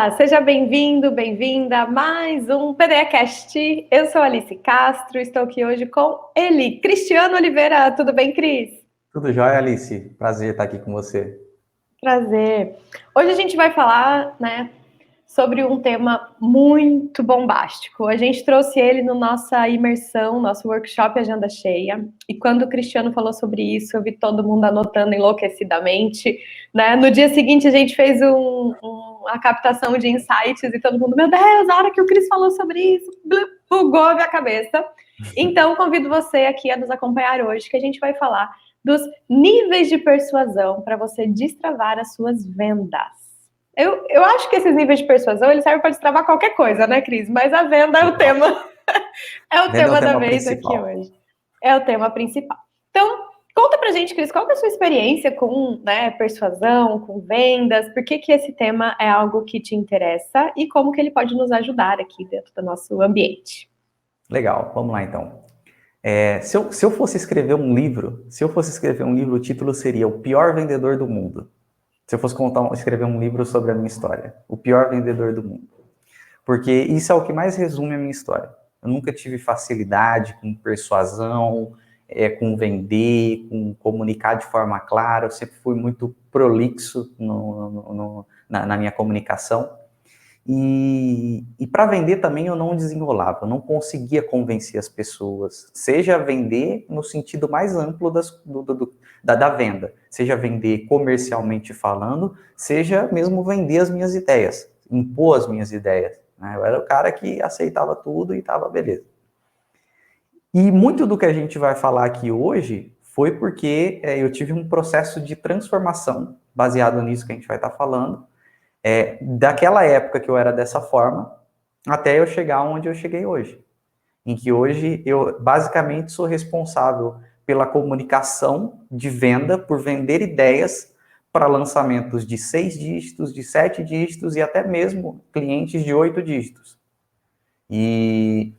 Olá, seja bem-vindo, bem-vinda a mais um PDEcast. Eu sou Alice Castro, estou aqui hoje com ele, Cristiano Oliveira. Tudo bem, Cris? Tudo jóia, Alice? Prazer estar aqui com você. Prazer. Hoje a gente vai falar, sobre um tema muito bombástico. A gente trouxe ele no nossa imersão, nosso workshop Agenda Cheia. E quando o Cristiano falou sobre isso, eu vi todo mundo anotando enlouquecidamente, né? No dia seguinte, a gente fez uma captação de insights e todo mundo, meu Deus, a hora que o Cris falou sobre isso, bugou a minha cabeça. Então, convido você aqui a nos acompanhar hoje, que a gente vai falar dos níveis de persuasão para você destravar as suas vendas. Eu acho que esses níveis de persuasão, eles servem para destravar qualquer coisa, né, Cris? Mas a venda é o tema, é o Venda é o tema da tema vez aqui principal. hoje. É o tema principal. Então, conta pra gente, Cris, qual é a sua experiência com, persuasão, com vendas? Por que esse tema é algo que te interessa e como que ele pode nos ajudar aqui dentro do nosso ambiente? Legal, vamos lá então. Se eu fosse escrever um livro, o título seria O Pior Vendedor do Mundo. Se eu fosse escrever um livro sobre a minha história, O Pior Vendedor do Mundo. Porque isso é o que mais resume a minha história. Eu nunca tive facilidade com persuasão, com vender, com comunicar de forma clara. Eu sempre fui muito prolixo na minha comunicação. E para vender também eu não desenrolava, eu não conseguia convencer as pessoas, seja vender no sentido mais amplo da venda, seja vender comercialmente falando, seja mesmo vender as minhas ideias, impor as minhas ideias. Né? Eu era o cara que aceitava tudo e estava beleza. E muito do que a gente vai falar aqui hoje foi porque eu tive um processo de transformação baseado nisso que a gente vai estar falando, daquela época que eu era dessa forma, até eu chegar onde eu cheguei hoje. Em que hoje eu basicamente sou responsável pela comunicação de venda, por vender ideias para lançamentos de 6 dígitos, de 7 dígitos e até mesmo clientes de 8 dígitos. E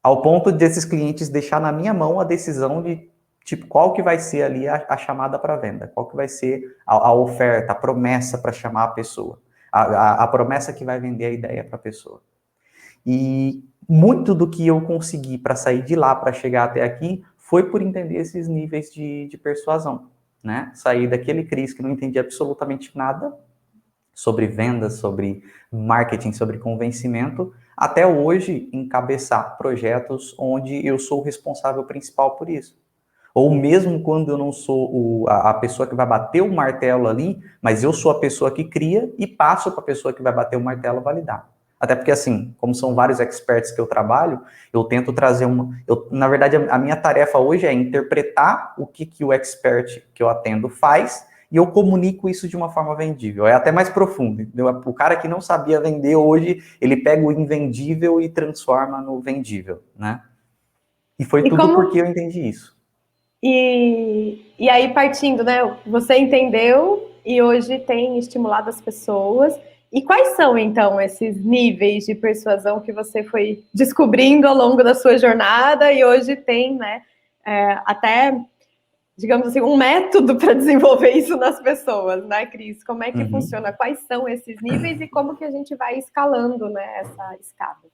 ao ponto desses clientes deixar na minha mão a decisão de tipo, qual que vai ser ali a chamada para venda, qual que vai ser a oferta, a promessa para chamar a pessoa, a promessa que vai vender a ideia para a pessoa. E muito do que eu consegui para sair de lá, para chegar até aqui, foi por entender esses níveis de persuasão, né? Sair daquele Cris que não entendia absolutamente nada sobre vendas, sobre marketing, sobre convencimento, até hoje encabeçar projetos onde eu sou o responsável principal por isso. Ou mesmo quando eu não sou a pessoa que vai bater o martelo ali, mas eu sou a pessoa que cria e passo para a pessoa que vai bater o martelo validar. Até porque, assim, como são vários experts que eu trabalho, eu tento trazer na verdade, a minha tarefa hoje é interpretar o que o expert que eu atendo faz e eu comunico isso de uma forma vendível. É até mais profundo, entendeu? O cara que não sabia vender hoje, ele pega o invendível e transforma no vendível, né? E foi E tudo como porque eu entendi isso. e aí partindo, né? Você entendeu e hoje tem estimulado as pessoas. E quais são então esses níveis de persuasão que você foi descobrindo ao longo da sua jornada e hoje tem, até, digamos assim, um método para desenvolver isso nas pessoas, né, Cris? Como é que Uhum. funciona? Quais são esses níveis e como que a gente vai escalando, né, essa escada?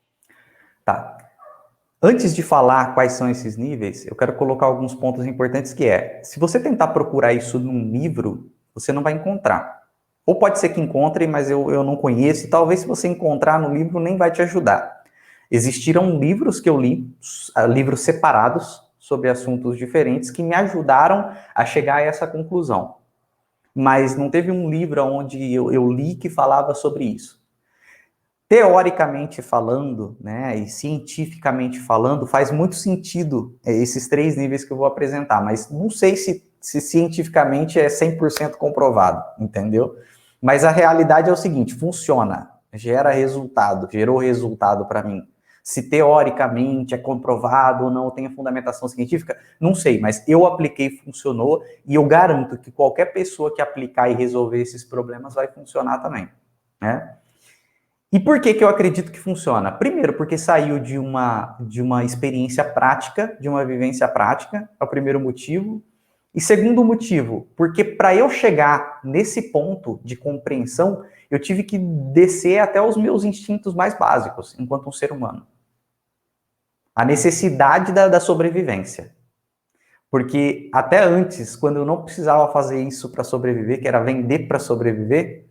Tá. Antes de falar quais são esses níveis, eu quero colocar alguns pontos importantes que se você tentar procurar isso num livro, você não vai encontrar. Ou pode ser que encontre, mas eu não conheço, e talvez se você encontrar no livro nem vai te ajudar. Existiram livros que eu li, livros separados sobre assuntos diferentes, que me ajudaram a chegar a essa conclusão. Mas não teve um livro onde eu li que falava sobre isso. Teoricamente falando, né, e cientificamente falando, faz muito sentido esses 3 níveis que eu vou apresentar, mas não sei se cientificamente é 100% comprovado, entendeu? Mas a realidade é o seguinte, funciona, gerou resultado para mim. Se teoricamente é comprovado ou não, tem fundamentação científica, não sei, mas eu apliquei, funcionou, e eu garanto que qualquer pessoa que aplicar e resolver esses problemas vai funcionar também, né? E por que eu acredito que funciona? Primeiro, porque saiu de uma experiência prática, de uma vivência prática, é o primeiro motivo. E segundo motivo, porque para eu chegar nesse ponto de compreensão, eu tive que descer até os meus instintos mais básicos, enquanto um ser humano. A necessidade da sobrevivência. Porque até antes, quando eu não precisava fazer isso para sobreviver, que era vender para sobreviver,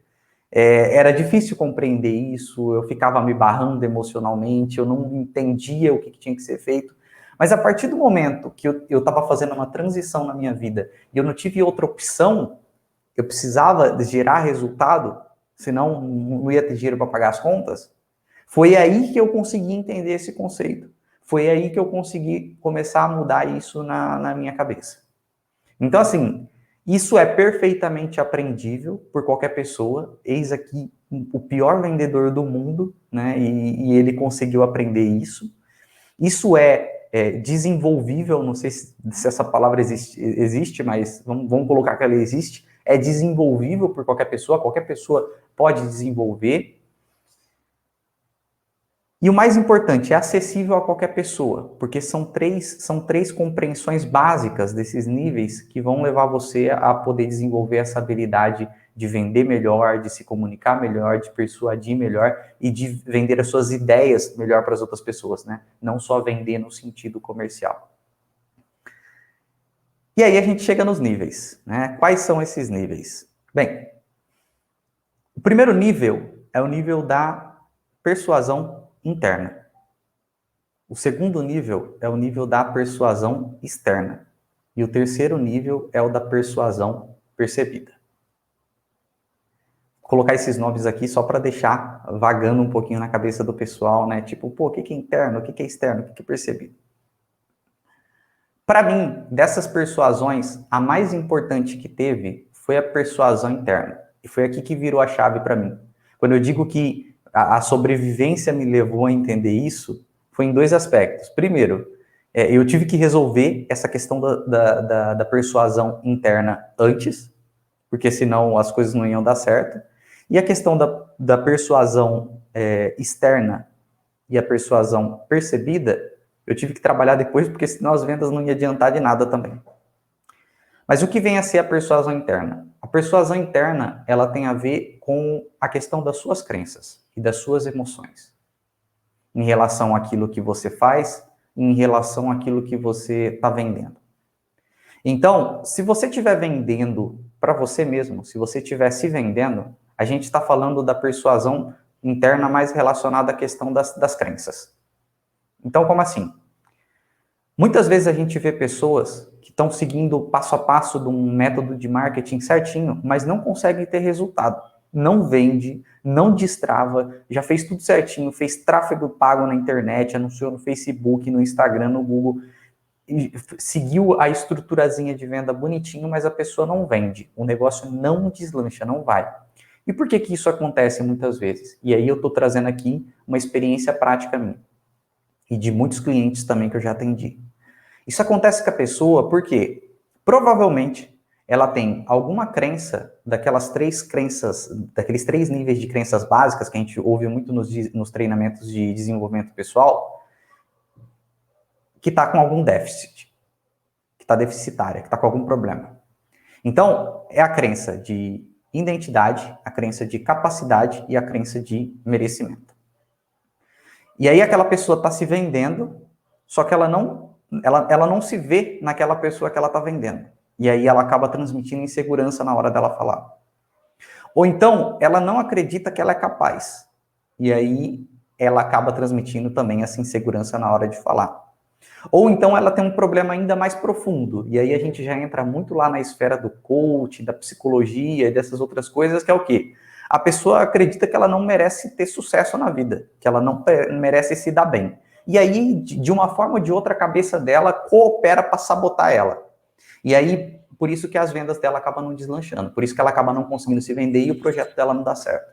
era difícil compreender isso, eu ficava me barrando emocionalmente, eu não entendia o que tinha que ser feito. Mas a partir do momento que eu estava fazendo uma transição na minha vida e eu não tive outra opção, eu precisava gerar resultado, senão não ia ter dinheiro para pagar as contas, foi aí que eu consegui entender esse conceito. Foi aí que eu consegui começar a mudar isso na minha cabeça. Então, assim, isso é perfeitamente aprendível por qualquer pessoa. Eis aqui o pior vendedor do mundo, né? E ele conseguiu aprender isso. Isso é desenvolvível, não sei se essa palavra existe, mas vamos colocar que ela existe. É desenvolvível por qualquer pessoa pode desenvolver. E o mais importante, é acessível a qualquer pessoa, porque são três compreensões básicas desses níveis que vão levar você a poder desenvolver essa habilidade de vender melhor, de se comunicar melhor, de persuadir melhor e de vender as suas ideias melhor para as outras pessoas, né? Não só vender no sentido comercial. E aí a gente chega nos níveis, né? Quais são esses níveis? Bem, o primeiro nível é o nível da persuasão interna. O segundo nível é o nível da persuasão externa. E o terceiro nível é o da persuasão percebida. Vou colocar esses nomes aqui só para deixar vagando um pouquinho na cabeça do pessoal, né? Tipo, pô, o que é interno, o que é externo, o que é percebido? Para mim, dessas persuasões, a mais importante que teve foi a persuasão interna. E foi aqui que virou a chave para mim. Quando eu digo que a sobrevivência me levou a entender isso, foi em dois aspectos. Primeiro, eu tive que resolver essa questão da persuasão interna antes, porque senão as coisas não iam dar certo. E a questão da persuasão externa e a persuasão percebida, eu tive que trabalhar depois, porque senão as vendas não iam adiantar de nada também. Mas o que vem a ser a persuasão interna? A persuasão interna, ela tem a ver com a questão das suas crenças e das suas emoções. Em relação àquilo que você faz, em relação àquilo que você está vendendo. Então, se você estiver vendendo para você mesmo, se você estiver se vendendo, a gente está falando da persuasão interna mais relacionada à questão das crenças. Então, como assim? Muitas vezes a gente vê pessoas que estão seguindo passo a passo de um método de marketing certinho, mas não conseguem ter resultado. Não vende, não destrava, já fez tudo certinho, fez tráfego pago na internet, anunciou no Facebook, no Instagram, no Google, seguiu a estruturazinha de venda bonitinho, mas a pessoa não vende. O negócio não deslancha, não vai. E por que isso acontece muitas vezes? E aí eu estou trazendo aqui uma experiência prática minha. E de muitos clientes também que eu já atendi. Isso acontece com a pessoa porque, provavelmente, ela tem alguma crença, daquelas três crenças, daqueles 3 níveis de crenças básicas que a gente ouve muito nos treinamentos de desenvolvimento pessoal, que está com algum déficit, que está deficitária, que está com algum problema. Então, é a crença de identidade, a crença de capacidade e a crença de merecimento. E aí aquela pessoa está se vendendo, só que ela não se vê naquela pessoa que ela está vendendo. E aí ela acaba transmitindo insegurança na hora dela falar. Ou então, ela não acredita que ela é capaz. E aí ela acaba transmitindo também essa insegurança na hora de falar. Ou então ela tem um problema ainda mais profundo. E aí a gente já entra muito lá na esfera do coaching, da psicologia e dessas outras coisas, que é o quê? A pessoa acredita que ela não merece ter sucesso na vida, que ela não merece se dar bem. E aí, de uma forma ou de outra, a cabeça dela coopera para sabotar ela. E aí, por isso que as vendas dela acabam não deslanchando, por isso que ela acaba não conseguindo se vender e o projeto dela não dá certo.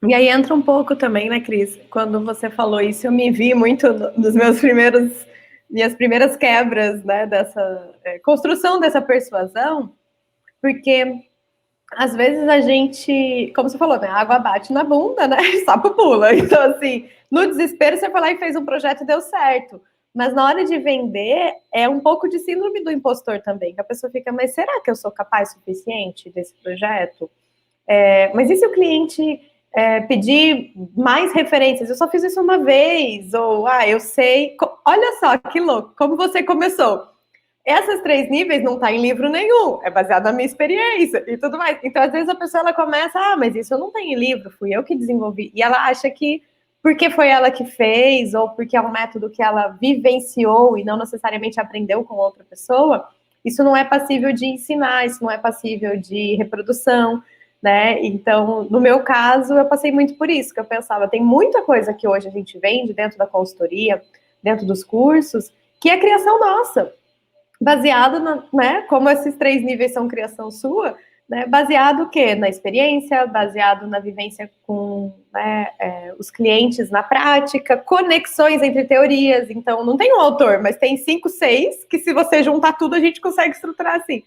E aí entra um pouco também, né, Cris? Quando você falou isso, eu me vi muito nos minhas primeiras quebras, né, dessa construção dessa persuasão, porque às vezes a gente, como você falou, né, a água bate na bunda, né, e sapo pula. Então, assim, no desespero você foi lá e fez um projeto e deu certo. Mas na hora de vender, é um pouco de síndrome do impostor também, que a pessoa fica, mas será que eu sou capaz o suficiente desse projeto? Mas e se o cliente pedir mais referências. Eu só fiz isso uma vez, ou eu sei. Olha só que louco, como você começou. Essas 3 níveis não tá em livro nenhum, é baseado na minha experiência e tudo mais. Então, às vezes a pessoa ela começa, mas isso eu não tenho em livro, fui eu que desenvolvi. E ela acha que porque foi ela que fez, ou porque é um método que ela vivenciou e não necessariamente aprendeu com outra pessoa, isso não é passível de ensinar, isso não é passível de reprodução, né? Então, no meu caso, eu passei muito por isso, que eu pensava, tem muita coisa que hoje a gente vende dentro da consultoria, dentro dos cursos, que é criação nossa, baseado né, como esses 3 níveis são criação sua, né, baseado o quê? Na experiência, baseado na vivência com, né, os clientes na prática, conexões entre teorias. Então, não tem um autor, mas tem 5, 6, que se você juntar tudo, a gente consegue estruturar assim.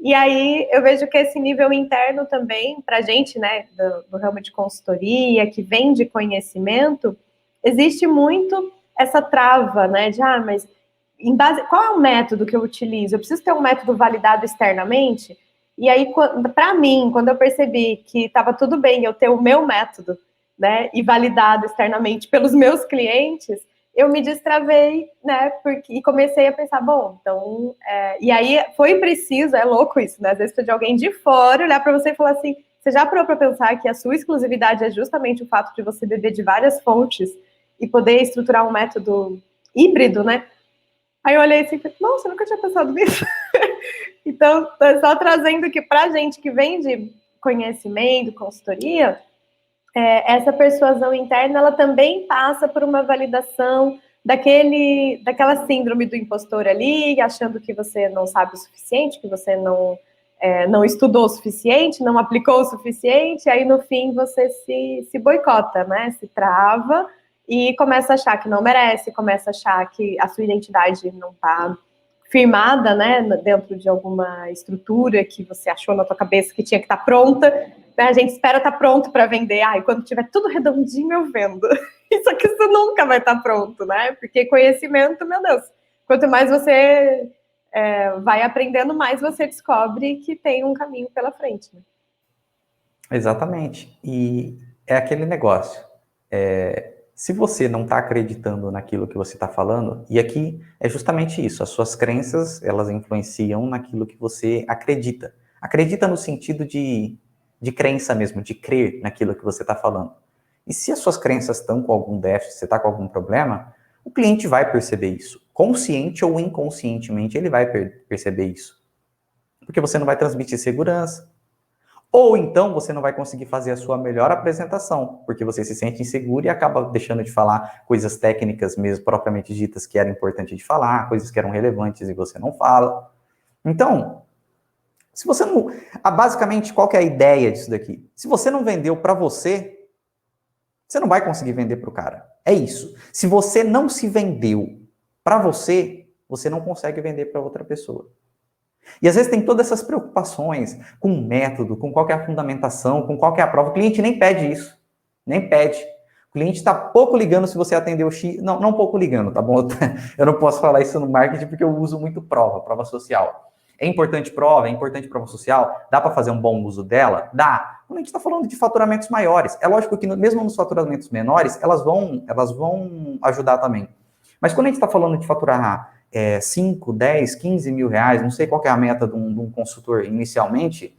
E aí, eu vejo que esse nível interno também, para a gente, né, do ramo de consultoria, que vem de conhecimento, existe muito essa trava, né, de, mas em base, qual é o método que eu utilizo? Eu preciso ter um método validado externamente? E aí, para mim, quando eu percebi que estava tudo bem eu ter o meu método, né, e validado externamente pelos meus clientes, eu me destravei, né, e comecei a pensar, bom, então, e aí foi preciso, é louco isso, né, às vezes precisa de alguém de fora olhar para você e falar assim, você já parou para pensar que a sua exclusividade é justamente o fato de você beber de várias fontes e poder estruturar um método híbrido, né? Aí eu olhei assim e falei, nossa, eu nunca tinha pensado nisso. Então, só trazendo que pra gente que vem de conhecimento, consultoria, essa persuasão interna, ela também passa por uma validação daquela síndrome do impostor ali, achando que você não sabe o suficiente, que você não estudou o suficiente, não aplicou o suficiente, aí no fim você se boicota, né? Se trava e começa a achar que não merece, começa a achar que a sua identidade não está firmada, né, dentro de alguma estrutura que você achou na tua cabeça que tinha que estar pronta, né? A gente espera estar pronto para vender, e quando tiver tudo redondinho eu vendo. Só que isso nunca vai estar pronto, né? Porque conhecimento, meu Deus, quanto mais você vai aprendendo, mais você descobre que tem um caminho pela frente. Né? Exatamente. E é aquele negócio. Se você não está acreditando naquilo que você está falando, e aqui é justamente isso, as suas crenças, elas influenciam naquilo que você acredita. Acredita no sentido de crença mesmo, de crer naquilo que você está falando. E se as suas crenças estão com algum déficit, você está com algum problema, o cliente vai perceber isso. Consciente ou inconscientemente, ele vai perceber isso. Porque você não vai transmitir segurança. Ou então você não vai conseguir fazer a sua melhor apresentação, porque você se sente inseguro e acaba deixando de falar coisas técnicas mesmo, propriamente ditas, que era importante de falar, coisas que eram relevantes e você não fala. Então, se você não... basicamente, qual que é a ideia disso daqui? Se você não vendeu para você, você não vai conseguir vender para o cara. É isso. Se você não se vendeu para você, você não consegue vender para outra pessoa. E às vezes tem todas essas preocupações com o método, com qual que é a fundamentação, com qual que é a prova. O cliente nem pede isso. Nem pede. O cliente está pouco ligando se você atendeu o X. Não pouco ligando, tá bom? Eu não posso falar isso no marketing porque eu uso muito prova social. É importante prova social? Dá para fazer um bom uso dela? Dá. Quando a gente está falando de faturamentos maiores, é lógico que mesmo nos faturamentos menores, elas vão ajudar também. Mas quando a gente está falando de faturar 5, 10, 15 mil reais, não sei qual que é a meta de um consultor inicialmente,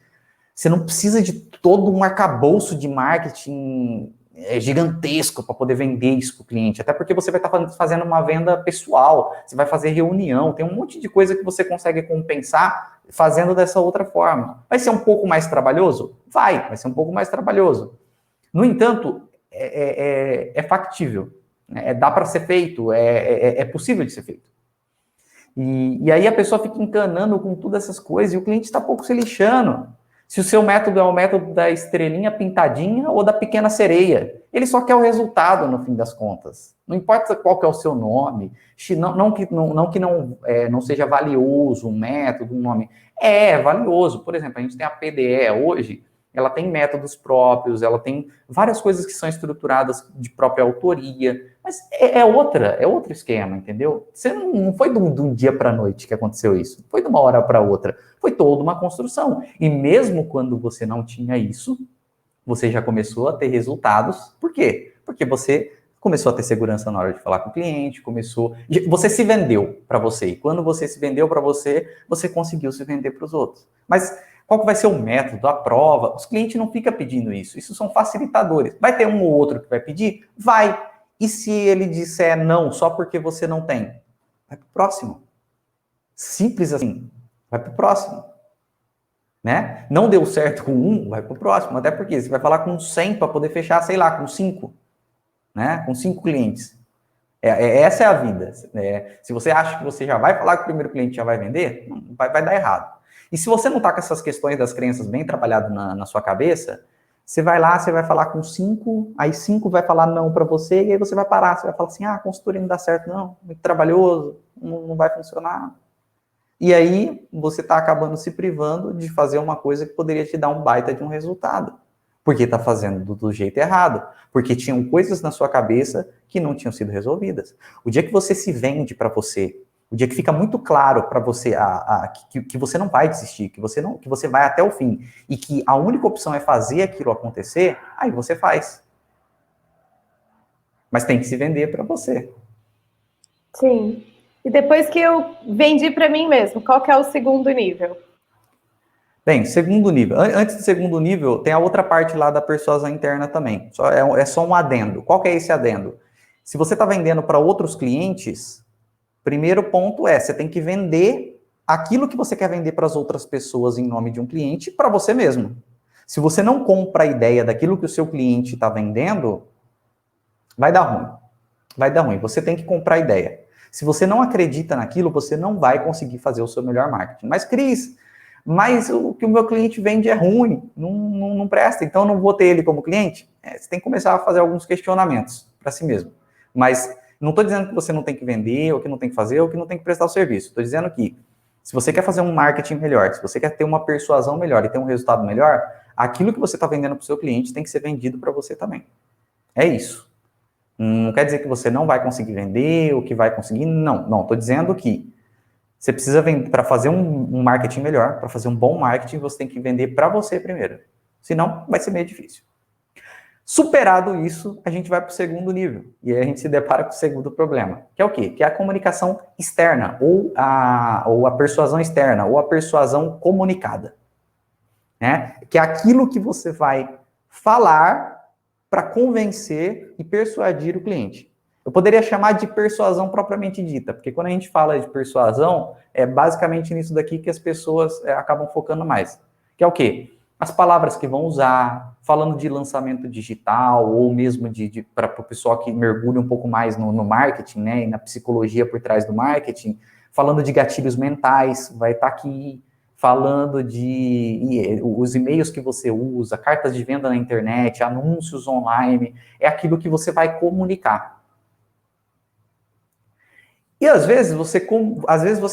você não precisa de todo um arcabouço de marketing gigantesco para poder vender isso para o cliente, até porque você vai estar fazendo uma venda pessoal, você vai fazer reunião, tem um monte de coisa que você consegue compensar fazendo dessa outra forma. Vai ser um pouco mais trabalhoso? Vai ser um pouco mais trabalhoso. No entanto, é factível, né? Dá para ser feito, é possível de ser feito. E aí a pessoa fica encanando com todas essas coisas e o cliente está pouco se lixando. Se o seu método é o método da estrelinha pintadinha ou da pequena sereia. Ele só quer o resultado no fim das contas. Não importa qual que é o seu nome, não que não seja valioso um método, um nome. É valioso. Por exemplo, a gente tem a PDE hoje, ela tem métodos próprios, ela tem várias coisas que são estruturadas de própria autoria, mas é outro esquema, entendeu? Você não foi de um dia para a noite que aconteceu isso, foi de uma hora para outra, foi toda uma construção. E mesmo quando você não tinha isso, Você já começou a ter resultados. Por quê? Porque você começou a ter segurança na hora de falar com o cliente, você se vendeu para você. E quando você se vendeu para você, você conseguiu se vender para os outros. Mas qual que vai ser o método, a prova? Os clientes não ficam pedindo isso. Isso são facilitadores. Vai ter um ou outro que vai pedir? Vai. E se ele disser não, só porque você não tem? Vai para o próximo. Simples assim. Vai para o próximo. Né? Não deu certo com um, vai para o próximo. Até porque você vai falar com 100 para poder fechar, sei lá, com 5. Né? Com 5 clientes. Essa é a vida. Se você acha que você já vai falar com o primeiro cliente e já vai vender, vai dar errado. E se você não está com essas questões das crenças bem trabalhadas na sua cabeça, você vai lá, você vai falar com 5, aí 5 vai falar não para você, e aí você vai parar, você vai falar assim, consultoria não dá certo não, muito trabalhoso, não vai funcionar. E aí você está acabando se privando de fazer uma coisa que poderia te dar um baita de um resultado. Porque está fazendo do jeito errado. Porque tinham coisas na sua cabeça que não tinham sido resolvidas. O dia que você se vende para você, o dia que fica muito claro para você que você não vai desistir, que você vai até o fim, e que a única opção é fazer aquilo acontecer, aí você faz. Mas tem que se vender para você. Sim. E depois que eu vendi para mim mesmo, qual que é o segundo nível? Bem, segundo nível. Antes do segundo nível, tem a outra parte lá da persuasão interna também. É só um adendo. Qual que é esse adendo? Se você está vendendo para outros clientes, primeiro ponto você tem que vender aquilo que você quer vender para as outras pessoas em nome de um cliente para você mesmo. Se você não compra a ideia daquilo que o seu cliente está vendendo, vai dar ruim. Vai dar ruim. Você tem que comprar a ideia. Se você não acredita naquilo, você não vai conseguir fazer o seu melhor marketing. Mas, Cris, o que o meu cliente vende é ruim, não presta, então eu não vou ter ele como cliente? Você tem que começar a fazer alguns questionamentos para si mesmo. Mas não estou dizendo que você não tem que vender, ou que não tem que fazer, ou que não tem que prestar o serviço. Estou dizendo que se você quer fazer um marketing melhor, se você quer ter uma persuasão melhor e ter um resultado melhor, aquilo que você está vendendo para o seu cliente tem que ser vendido para você também. É isso. Não quer dizer que você não vai conseguir vender, ou que vai conseguir, não. Estou dizendo que você precisa vender, para fazer um marketing melhor, para fazer um bom marketing, você tem que vender para você primeiro. Senão, vai ser meio difícil. Superado isso, a gente vai para o segundo nível. E aí a gente se depara com o segundo problema. Que é o quê? Que é a comunicação externa, ou a persuasão externa, ou a persuasão comunicada. Né? Que é aquilo que você vai falar para convencer e persuadir o cliente. Eu poderia chamar de persuasão propriamente dita, porque quando a gente fala de persuasão, é basicamente nisso daqui que as pessoas acabam focando mais. Que é o quê? As palavras que vão usar, falando de lançamento digital, ou mesmo para o pessoal que mergulha um pouco mais no marketing, né, e na psicologia por trás do marketing, falando de gatilhos mentais, vai estar aqui, falando de os e-mails que você usa, cartas de venda na internet, anúncios online, é aquilo que você vai comunicar. E às vezes você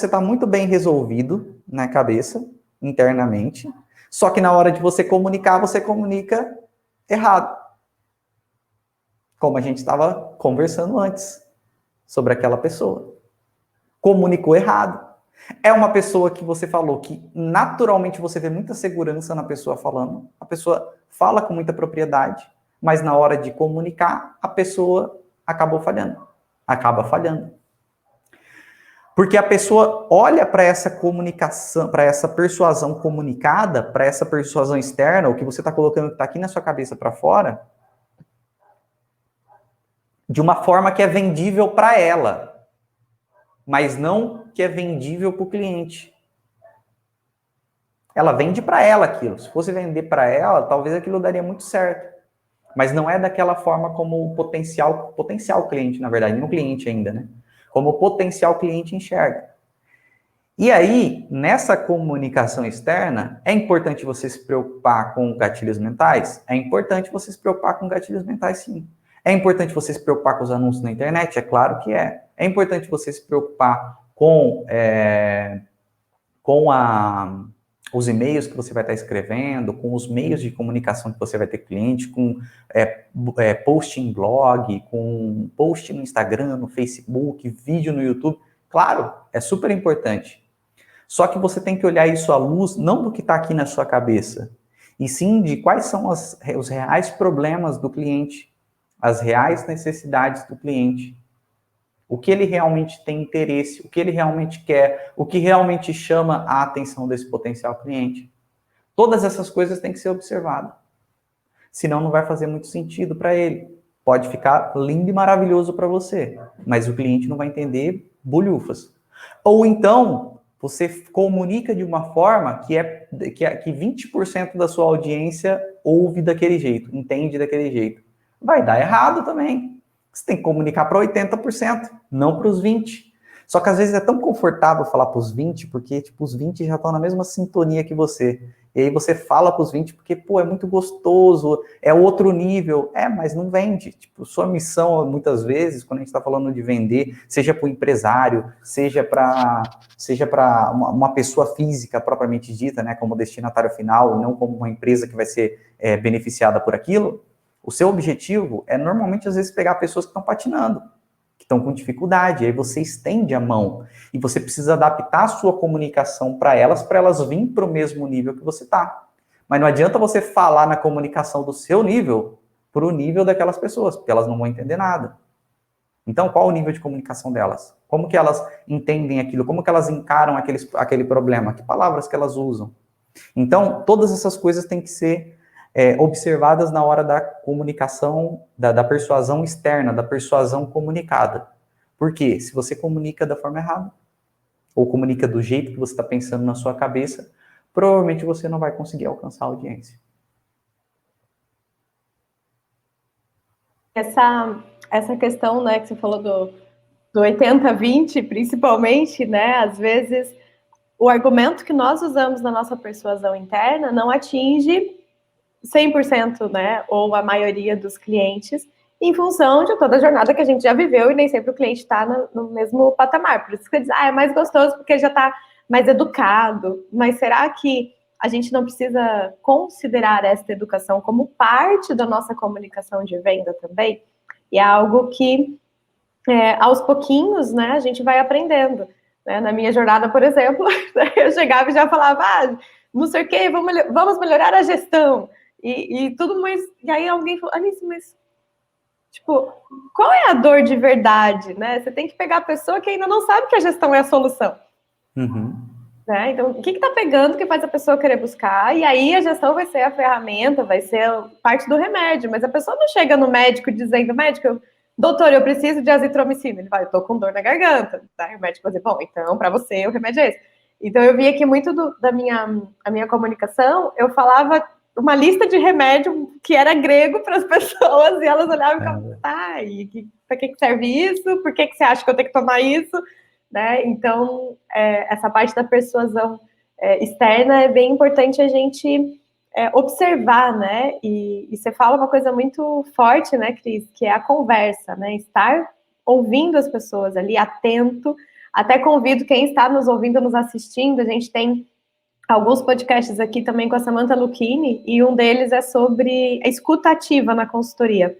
está muito bem resolvido na cabeça, internamente, só que na hora de você comunica errado. Como a gente estava conversando antes sobre aquela pessoa. Comunicou errado. É uma pessoa que você falou que naturalmente você vê muita segurança na pessoa falando, a pessoa fala com muita propriedade, mas na hora de comunicar, a pessoa acaba falhando. Porque a pessoa olha para essa comunicação, para essa persuasão comunicada, para essa persuasão externa, o que você está colocando que está aqui na sua cabeça para fora, de uma forma que é vendível para ela, mas não que é vendível para o cliente. Ela vende para ela aquilo. Se fosse vender para ela, talvez aquilo daria muito certo. Mas não é daquela forma como o potencial cliente, na verdade, não cliente ainda, né? Como o potencial cliente enxerga. E aí, nessa comunicação externa, é importante você se preocupar com gatilhos mentais? É importante você se preocupar com gatilhos mentais, sim. É importante você se preocupar com os anúncios na internet? É claro que é. É importante você se preocupar com os e-mails que você vai estar escrevendo, com os meios de comunicação que você vai ter com cliente, com post em blog, com post no Instagram, no Facebook, vídeo no YouTube. Claro, é super importante. Só que você tem que olhar isso à luz, não do que está aqui na sua cabeça, e sim de quais são os reais problemas do cliente, as reais necessidades do cliente, o que ele realmente tem interesse, o que ele realmente quer, o que realmente chama a atenção desse potencial cliente. Todas essas coisas têm que ser observadas. Senão não vai fazer muito sentido para ele. Pode ficar lindo e maravilhoso para você, mas o cliente não vai entender bolhufas. Ou então, você comunica de uma forma que 20% da sua audiência ouve daquele jeito, entende daquele jeito. Vai dar errado também. Você tem que comunicar para 80%, não para os 20%. Só que às vezes é tão confortável falar para os 20%, porque tipo, os 20% já estão na mesma sintonia que você. E aí você fala para os 20% porque, pô, é muito gostoso, é outro nível. É, mas não vende. Tipo, sua missão, muitas vezes, quando a gente está falando de vender, seja para o empresário, seja para uma pessoa física propriamente dita, né, como destinatário final, não como uma empresa que vai ser beneficiada por aquilo, o seu objetivo é normalmente, às vezes, pegar pessoas que estão patinando, que estão com dificuldade, aí você estende a mão e você precisa adaptar a sua comunicação para elas virem para o mesmo nível que você está. Mas não adianta você falar na comunicação do seu nível para o nível daquelas pessoas, porque elas não vão entender nada. Então, qual o nível de comunicação delas? Como que elas entendem aquilo? Como que elas encaram aquele problema? Que palavras que elas usam? Então, todas essas coisas têm que ser observadas na hora da comunicação, da persuasão externa, da persuasão comunicada. Por quê? Se você comunica da forma errada, ou comunica do jeito que você está pensando na sua cabeça, provavelmente você não vai conseguir alcançar a audiência. Essa questão, né, que você falou do 80-20, principalmente, né, às vezes o argumento que nós usamos na nossa persuasão interna não atinge 100%, né, ou a maioria dos clientes, em função de toda a jornada que a gente já viveu e nem sempre o cliente está no mesmo patamar. Por isso que diz, é mais gostoso porque ele já está mais educado. Mas será que a gente não precisa considerar esta educação como parte da nossa comunicação de venda também? E é algo que, aos pouquinhos, né, a gente vai aprendendo. Né? Na minha jornada, por exemplo, eu chegava e já falava, não sei o quê, vamos melhorar a gestão. E tudo mais. E aí alguém falou, Alice, mas tipo, qual é a dor de verdade, né? Você tem que pegar a pessoa que ainda não sabe que a gestão é a solução. Uhum. Né? Então, o que está pegando que faz a pessoa querer buscar? E aí a gestão vai ser a ferramenta, vai ser parte do remédio. Mas a pessoa não chega no médico dizendo, médico, doutor, eu preciso de azitromicina. Ele vai, eu tô com dor na garganta. Tá? O médico vai dizer, bom, então para você o remédio é esse. Então eu via que muito da minha comunicação, eu falava uma lista de remédio que era grego para as pessoas e elas olhavam e ficavam, tá, e para que serve isso? Por que você acha que eu tenho que tomar isso? Né? Então, essa parte da persuasão externa é bem importante a gente observar, né? E você fala uma coisa muito forte, né, Cris, que é a conversa, né? Estar ouvindo as pessoas ali, atento. Até convido quem está nos ouvindo, nos assistindo, a gente tem alguns podcasts aqui também com a Samantha Lucchini, e um deles é sobre a escuta ativa na consultoria.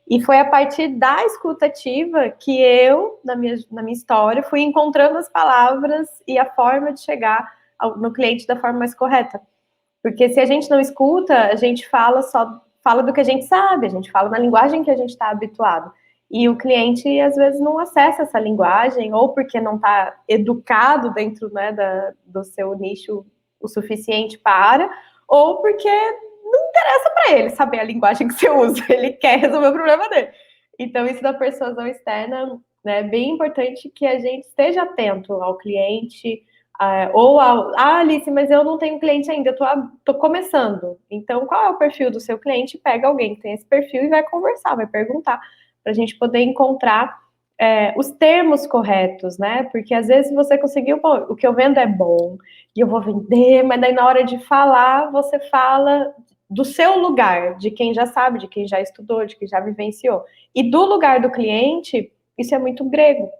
E foi a partir da escuta ativa que eu, na minha história, fui encontrando as palavras e a forma de chegar no cliente da forma mais correta. Porque se a gente não escuta, a gente fala do que a gente sabe, a gente fala na linguagem que a gente está habituado. E o cliente, às vezes, não acessa essa linguagem, ou porque não está educado dentro, né, do seu nicho o suficiente para, ou porque não interessa para ele saber a linguagem que você usa, ele quer resolver o problema dele. Então, isso da persuasão externa, né, é bem importante que a gente esteja atento ao cliente, ou Alice, mas eu não tenho cliente ainda, eu tô começando. Então, qual é o perfil do seu cliente? Pega alguém que tem esse perfil e vai conversar, vai perguntar, para a gente poder encontrar os termos corretos, né? Porque às vezes você conseguiu, pô, o que eu vendo é bom, e eu vou vender, mas daí na hora de falar, você fala do seu lugar, de quem já sabe, de quem já estudou, de quem já vivenciou. E do lugar do cliente, isso é muito grego,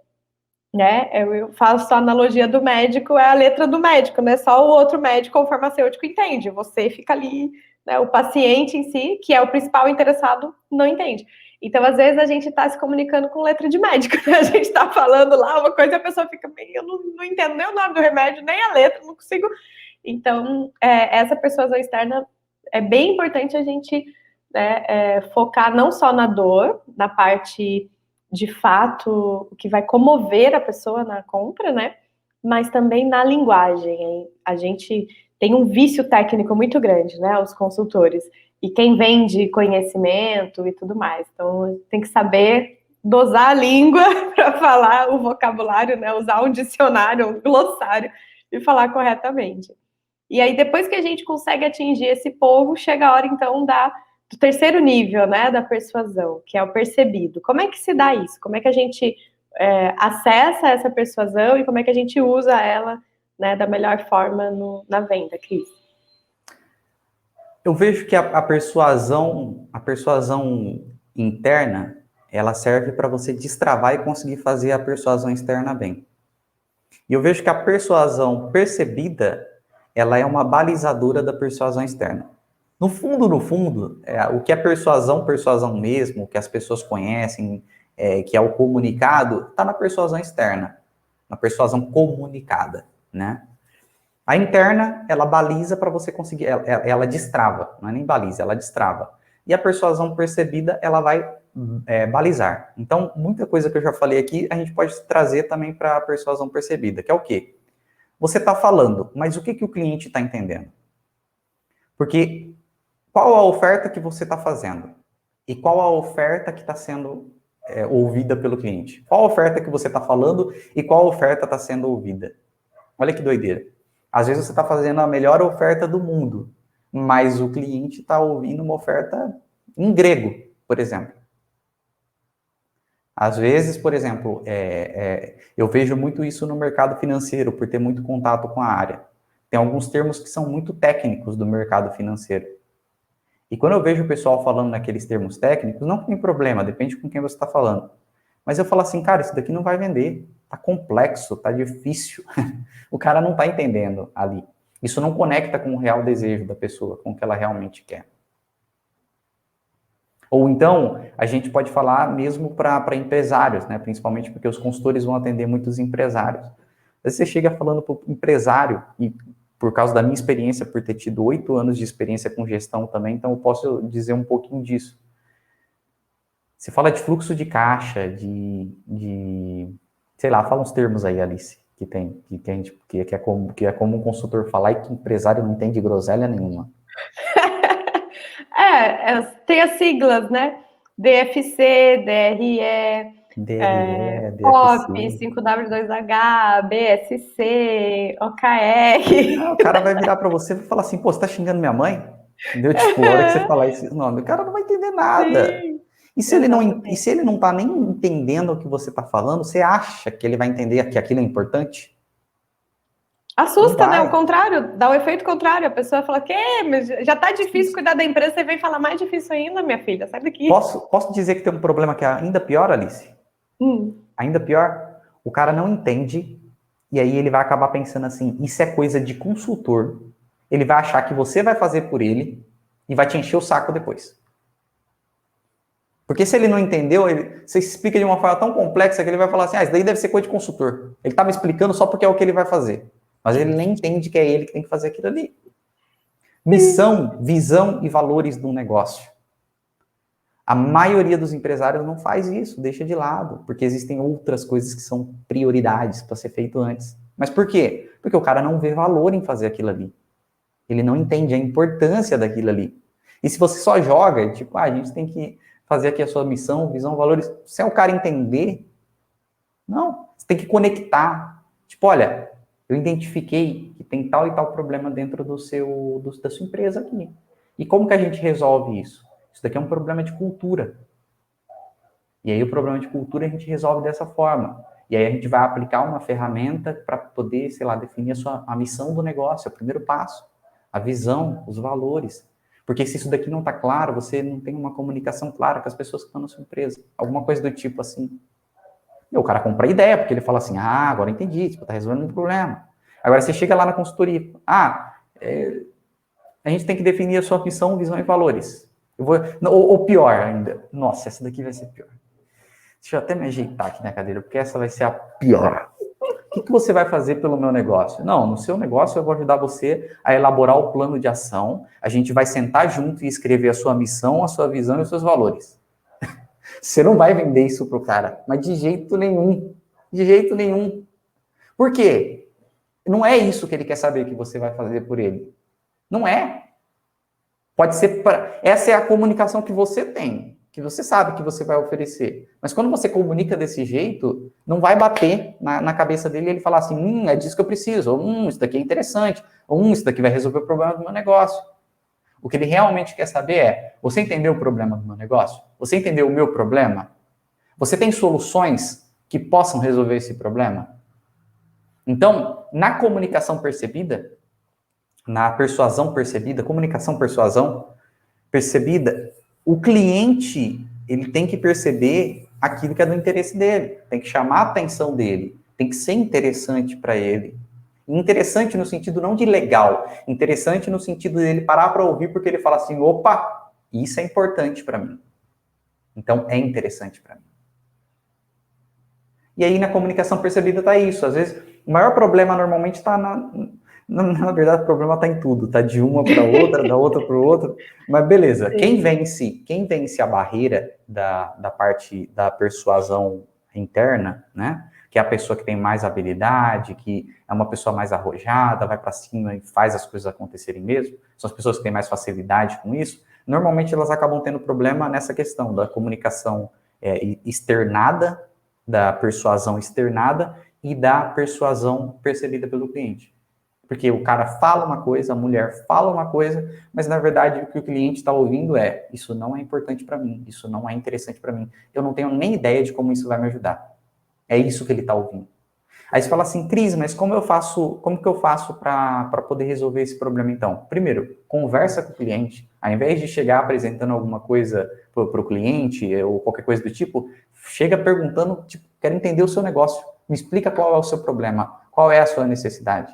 né? Eu faço a analogia do médico, é a letra do médico, né? Só o outro médico ou farmacêutico entende. Você fica ali, né? O paciente em si, que é o principal interessado, não entende. Então, às vezes, a gente está se comunicando com letra de médico, né? A gente está falando lá uma coisa e a pessoa fica bem, eu não entendo nem o nome do remédio, nem a letra, não consigo. Então, essa persuasão externa é bem importante a gente, né, focar não só na dor, na parte de fato que vai comover a pessoa na compra, né? Mas também na linguagem. Hein? A gente tem um vício técnico muito grande, né? Os consultores. E quem vende conhecimento e tudo mais. Então, tem que saber dosar a língua para falar o vocabulário, né? Usar um dicionário, um glossário e falar corretamente. E aí, depois que a gente consegue atingir esse povo, chega a hora, então, do terceiro nível, né, da persuasão, que é o percebido. Como é que se dá isso? Como é que a gente acessa essa persuasão e como é que a gente usa ela, né, da melhor forma na venda, Cris? Eu vejo que a persuasão interna, ela serve para você destravar e conseguir fazer a persuasão externa bem. E eu vejo que a persuasão percebida, ela é uma balizadora da persuasão externa. No fundo, o que é persuasão mesmo, o que as pessoas conhecem, que é o comunicado, está na persuasão externa, na persuasão comunicada, né? A interna, ela baliza para você conseguir, ela destrava, não é nem baliza, ela destrava. E a persuasão percebida, ela vai balizar. Então, muita coisa que eu já falei aqui, a gente pode trazer também para a persuasão percebida, que é o quê? Você está falando, mas o que o cliente está entendendo? Porque qual a oferta que você está fazendo? E qual a oferta que está sendo ouvida pelo cliente? Qual a oferta que você está falando e qual a oferta está sendo ouvida? Olha que doideira. Às vezes você está fazendo a melhor oferta do mundo, mas o cliente está ouvindo uma oferta em grego, por exemplo. Às vezes, por exemplo, eu vejo muito isso no mercado financeiro, por ter muito contato com a área. Tem alguns termos que são muito técnicos do mercado financeiro. E quando eu vejo o pessoal falando naqueles termos técnicos, não tem problema, depende com quem você está falando. Mas eu falo assim, cara, isso daqui não vai vender. Tá complexo, tá difícil. O cara não tá entendendo ali. Isso não conecta com o real desejo da pessoa, com o que ela realmente quer. Ou então, a gente pode falar mesmo para empresários, né? Principalmente porque os consultores vão atender muitos empresários. Às vezes você chega falando para o empresário, e por causa da minha experiência, por ter tido 8 anos de experiência com gestão também, então eu posso dizer um pouquinho disso. Você fala de fluxo de caixa, sei lá, fala uns termos aí, Alice, que é como um consultor falar e que empresário não entende groselha nenhuma. Tem as siglas, né? DFC, DRE, POP, 5W2H, BSC, OKR. Não, o cara vai virar para você e vai falar assim, pô, você tá xingando minha mãe? Entendeu? Tipo, a hora que você falar esses nomes, o cara não vai entender nada. Sim. E se ele não está nem entendendo o que você está falando, você acha que ele vai entender que aquilo é importante? Assusta, né? O contrário, dá o efeito contrário. A pessoa fala, mas já tá difícil cuidar da empresa, você vem falar mais difícil ainda, minha filha, sai daqui. Posso dizer que tem um problema que é ainda pior, Alice? Ainda pior? O cara não entende, e aí ele vai acabar pensando assim, isso é coisa de consultor, ele vai achar que você vai fazer por ele, e vai te encher o saco depois. Porque se ele não entendeu, você explica de uma forma tão complexa que ele vai falar assim, isso daí deve ser coisa de consultor. Ele tá me explicando só porque é o que ele vai fazer. Mas ele nem entende que é ele que tem que fazer aquilo ali. Missão, visão e valores do negócio. A maioria dos empresários não faz isso, deixa de lado, porque existem outras coisas que são prioridades para ser feito antes. Mas por quê? Porque o cara não vê valor em fazer aquilo ali. Ele não entende a importância daquilo ali. E se você só joga, tipo, a gente tem que fazer aqui a sua missão, visão, valores, sem o cara entender, não, você tem que conectar. Tipo, olha, eu identifiquei que tem tal e tal problema dentro da sua empresa aqui. E como que a gente resolve isso? Isso daqui é um problema de cultura. E aí o problema de cultura a gente resolve dessa forma. E aí a gente vai aplicar uma ferramenta para poder, sei lá, definir a missão do negócio, é o primeiro passo. A visão, os valores. Porque se isso daqui não está claro, você não tem uma comunicação clara com as pessoas que estão na sua empresa. Alguma coisa do tipo assim. E o cara compra a ideia, porque ele fala assim, agora entendi, está resolvendo um problema. Agora você chega lá na consultoria, a gente tem que definir a sua missão, visão e valores. Ou pior ainda, nossa, essa daqui vai ser pior. Deixa eu até me ajeitar aqui na cadeira, porque essa vai ser a pior. que você vai fazer pelo meu negócio? Não, no seu negócio eu vou ajudar você a elaborar o plano de ação, a gente vai sentar junto e escrever a sua missão, a sua visão e os seus valores. Você não vai vender isso pro cara, mas de jeito nenhum. De jeito nenhum. Por quê? Não é isso que ele quer saber que você vai fazer por ele. Não é. Pode ser essa é a comunicação que você tem, que você sabe que você vai oferecer. Mas quando você comunica desse jeito, não vai bater na cabeça dele e ele falar assim, é disso que eu preciso, ou isso daqui é interessante, ou isso daqui vai resolver o problema do meu negócio. O que ele realmente quer saber é, você entendeu o problema do meu negócio? Você entendeu o meu problema? Você tem soluções que possam resolver esse problema? Então, na comunicação percebida, na persuasão percebida, comunicação persuasão percebida, o cliente ele tem que perceber aquilo que é do interesse dele, tem que chamar a atenção dele, tem que ser interessante para ele. Interessante no sentido não de legal, interessante no sentido dele parar para ouvir porque ele fala assim, opa, isso é importante para mim. Então, é interessante para mim. E aí, na comunicação percebida está isso. Às vezes, o maior problema normalmente está na verdade, o problema está em tudo. Está de uma para outra, da outra para outra. Mas beleza, quem vence a barreira da parte da persuasão interna, né? Que é a pessoa que tem mais habilidade, que é uma pessoa mais arrojada, vai para cima e faz as coisas acontecerem mesmo. São as pessoas que têm mais facilidade com isso. Normalmente, elas acabam tendo problema nessa questão da comunicação externada, da persuasão externada e da persuasão percebida pelo cliente. Porque o cara fala uma coisa, a mulher fala uma coisa, mas na verdade o que o cliente está ouvindo é, isso não é importante para mim, isso não é interessante para mim, eu não tenho nem ideia de como isso vai me ajudar. É isso que ele está ouvindo. Aí você fala assim, Cris, mas como que eu faço para poder resolver esse problema então? Primeiro, conversa com o cliente. Ao invés de chegar apresentando alguma coisa para o cliente ou qualquer coisa do tipo, chega perguntando, tipo, quero entender o seu negócio. Me explica qual é o seu problema, qual é a sua necessidade.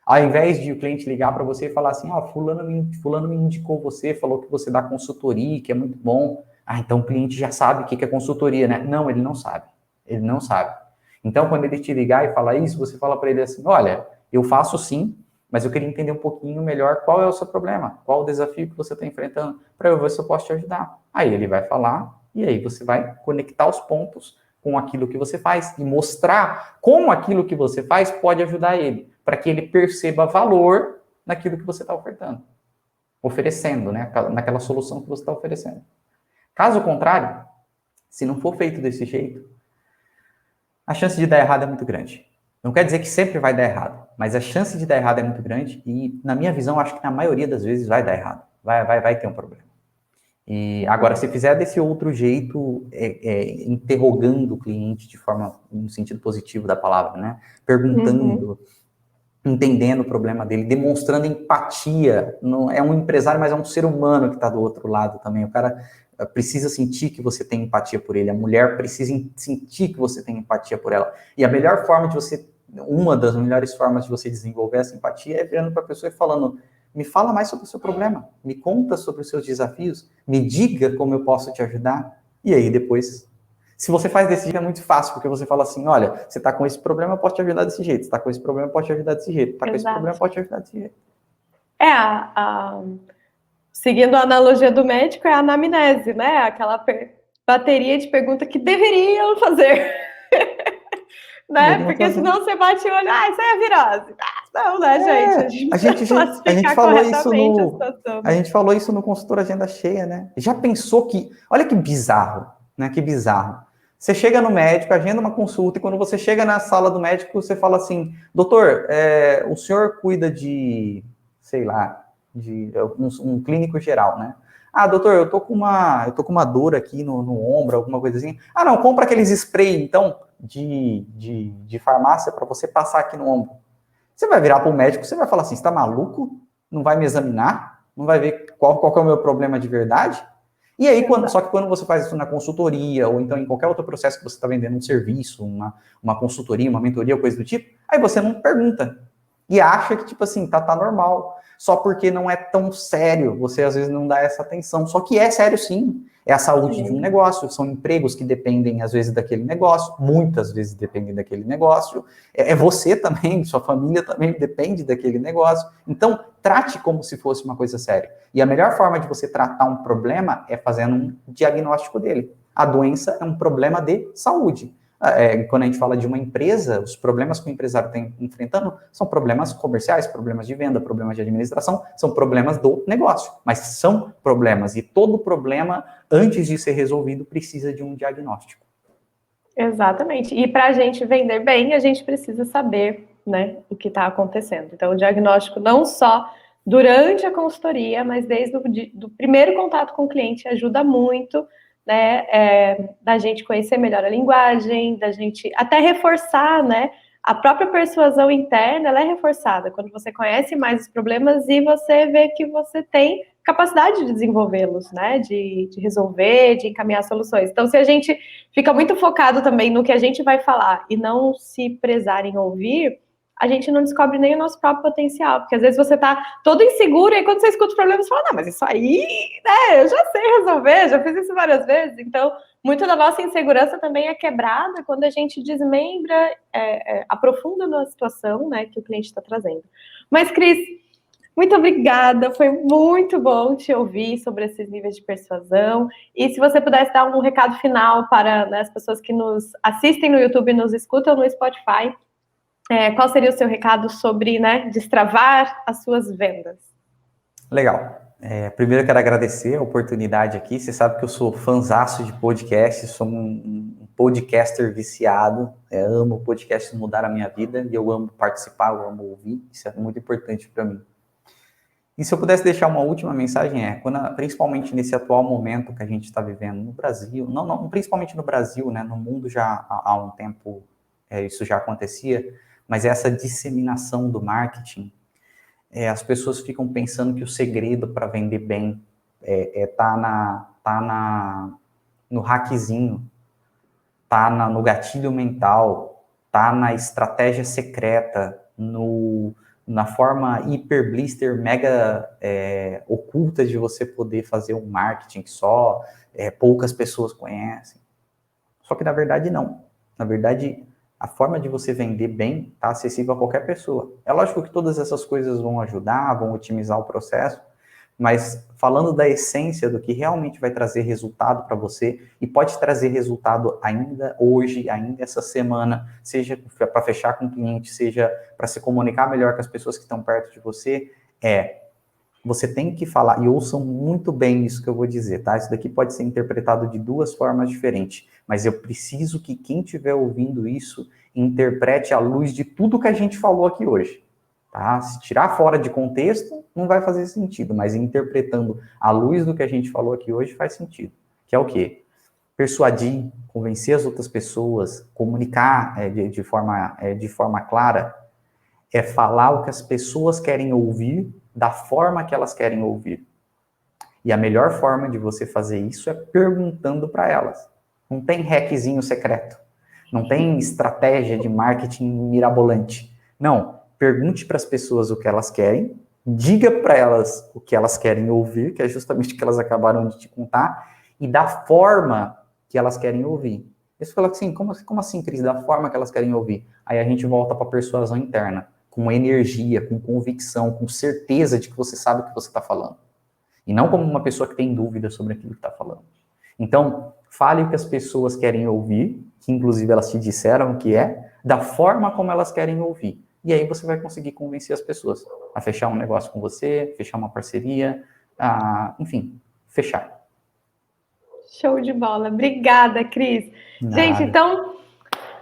Ao invés de o cliente ligar para você e falar assim, fulano me indicou você, falou que você dá consultoria, que é muito bom. Então o cliente já sabe o que é consultoria, né? Não, ele não sabe. Ele não sabe. Então, quando ele te ligar e falar isso, você fala para ele assim, olha, eu faço sim, mas eu queria entender um pouquinho melhor qual é o seu problema, qual o desafio que você está enfrentando, para eu ver se eu posso te ajudar. Aí ele vai falar, e aí você vai conectar os pontos com aquilo que você faz e mostrar como aquilo que você faz pode ajudar ele, para que ele perceba valor naquilo que você está oferecendo, né? Naquela solução que você está oferecendo. Caso contrário, se não for feito desse jeito, a chance de dar errado é muito grande. Não quer dizer que sempre vai dar errado, mas a chance de dar errado é muito grande e, na minha visão, acho que na maioria das vezes vai dar errado. Vai ter um problema. E agora, se fizer desse outro jeito, interrogando o cliente de forma, no sentido positivo da palavra, né? Perguntando, entendendo o problema dele, demonstrando empatia. Não é um empresário, mas é um ser humano que está do outro lado também. O cara precisa sentir que você tem empatia por ele. A mulher precisa sentir que você tem empatia por ela. E a melhor forma de você, uma das melhores formas de você desenvolver essa empatia é virando para a pessoa e falando, me fala mais sobre o seu problema, me conta sobre os seus desafios, me diga como eu posso te ajudar. E aí depois, se você faz desse jeito é muito fácil, porque você fala assim, olha, você está com esse problema, eu posso te ajudar desse jeito. Você está com esse problema, eu posso te ajudar desse jeito. Está com esse problema, eu posso te ajudar desse jeito. Seguindo a analogia do médico, é a anamnese, né? Aquela bateria de perguntas que deveriam fazer. Né? Porque senão você bate o olho, isso aí é virose. Não, né, gente? A gente falou isso no consultor Agenda Cheia, né? Já pensou que... Olha que bizarro, né? Que bizarro. Você chega no médico, agenda uma consulta, e quando você chega na sala do médico, você fala assim, doutor, o senhor cuida de, sei lá, de um clínico geral, né? Doutor, eu tô com uma dor aqui no ombro, alguma coisa assim. Não, compra aqueles spray, então, de farmácia para você passar aqui no ombro. Você vai virar para o médico, você vai falar assim, você tá maluco? Não vai me examinar? Não vai ver qual é o meu problema de verdade? E aí, só que quando você faz isso na consultoria, ou então em qualquer outro processo que você está vendendo um serviço, uma consultoria, uma mentoria, coisa do tipo, aí você não pergunta. e acha que, tipo assim, tá normal. Só porque não é tão sério, você às vezes não dá essa atenção. Só que é sério sim. É a saúde de um negócio, são empregos que dependem às vezes daquele negócio, muitas vezes dependem daquele negócio. É você também, sua família também depende daquele negócio. Então, trate como se fosse uma coisa séria. E a melhor forma de você tratar um problema é fazendo um diagnóstico dele. A doença é um problema de saúde. Quando a gente fala de uma empresa, os problemas que o empresário está enfrentando são problemas comerciais, problemas de venda, problemas de administração, são problemas do negócio, mas são problemas, e todo problema, antes de ser resolvido, precisa de um diagnóstico. Exatamente. E para a gente vender bem, a gente precisa saber, né, o que está acontecendo. Então, o diagnóstico não só durante a consultoria, mas desde o primeiro contato com o cliente ajuda muito, né, da gente conhecer melhor a linguagem, da gente até reforçar, né, a própria persuasão interna, ela é reforçada quando você conhece mais os problemas e você vê que você tem capacidade de desenvolvê-los, né, de resolver, de encaminhar soluções. Então, se a gente fica muito focado também no que a gente vai falar e não se prezar em ouvir, a gente não descobre nem o nosso próprio potencial, porque às vezes você tá todo inseguro e aí quando você escuta os problemas, você fala, não, mas isso aí, né, eu já sei resolver, já fiz isso várias vezes. Então, muito da nossa insegurança também é quebrada quando a gente desmembra, aprofunda na situação, né, que o cliente está trazendo. Mas, Cris, muito obrigada, foi muito bom te ouvir sobre esses níveis de persuasão. E se você pudesse dar um recado final para, né, as pessoas que nos assistem no YouTube e nos escutam no Spotify, qual seria o seu recado sobre, né, destravar as suas vendas? Legal. Primeiro eu quero agradecer a oportunidade aqui. Você sabe que eu sou fãzaço de podcast, sou um podcaster viciado. Amo podcasts, mudar a minha vida e eu amo participar, eu amo ouvir. Isso é muito importante para mim. E se eu pudesse deixar uma última mensagem principalmente nesse atual momento que a gente está vivendo no Brasil, não principalmente no Brasil, né, no mundo já há um tempo isso já acontecia, mas essa disseminação do marketing, as pessoas ficam pensando que o segredo para vender bem no hackzinho, no gatilho mental, na estratégia secreta, na forma hiper blister, mega oculta de você poder fazer um marketing que só poucas pessoas conhecem. Só que na verdade não. Na verdade, a forma de você vender bem está acessível a qualquer pessoa. É lógico que todas essas coisas vão ajudar, vão otimizar o processo, mas falando da essência do que realmente vai trazer resultado para você, e pode trazer resultado ainda hoje, ainda essa semana, seja para fechar com o cliente, seja para se comunicar melhor com as pessoas que estão perto de você, você tem que falar, e ouçam muito bem isso que eu vou dizer, tá? Isso daqui pode ser interpretado de duas formas diferentes, mas eu preciso que quem estiver ouvindo isso interprete à luz de tudo que a gente falou aqui hoje. Tá? Se tirar fora de contexto, não vai fazer sentido, mas interpretando à luz do que a gente falou aqui hoje faz sentido. Que é o quê? Persuadir, convencer as outras pessoas, comunicar de forma clara, é falar o que as pessoas querem ouvir da forma que elas querem ouvir. E a melhor forma de você fazer isso é perguntando para elas. Não tem hackzinho secreto. Não tem estratégia de marketing mirabolante. Não. Pergunte para as pessoas o que elas querem, diga para elas o que elas querem ouvir, que é justamente o que elas acabaram de te contar, e da forma que elas querem ouvir. Você fala assim, como assim, Cris, da forma que elas querem ouvir? Aí a gente volta para a persuasão interna, com energia, com convicção, com certeza de que você sabe o que você está falando. E não como uma pessoa que tem dúvida sobre aquilo que está falando. Então, fale o que as pessoas querem ouvir, que inclusive elas te disseram que da forma como elas querem ouvir. E aí você vai conseguir convencer as pessoas a fechar um negócio com você, fechar uma parceria, enfim, fechar. Show de bola. Obrigada, Cris. Nada. Gente, então,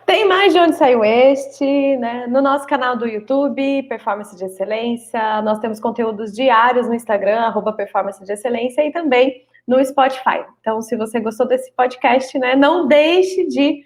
tem mais de onde saiu este, né? No nosso canal do YouTube, Performance de Excelência, nós temos conteúdos diários no Instagram, @Performance de Excelência, e também no Spotify. Então, se você gostou desse podcast, né, não deixe de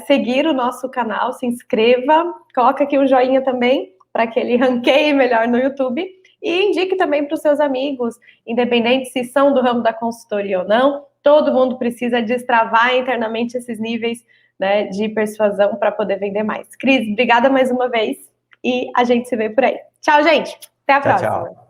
seguir o nosso canal, se inscreva, coloca aqui um joinha também, para que ele ranqueie melhor no YouTube, e indique também para os seus amigos, independente se são do ramo da consultoria ou não, todo mundo precisa destravar internamente esses níveis, né, de persuasão para poder vender mais. Cris, obrigada mais uma vez e a gente se vê por aí. Tchau, gente. Até a Tchau, próxima. tchau.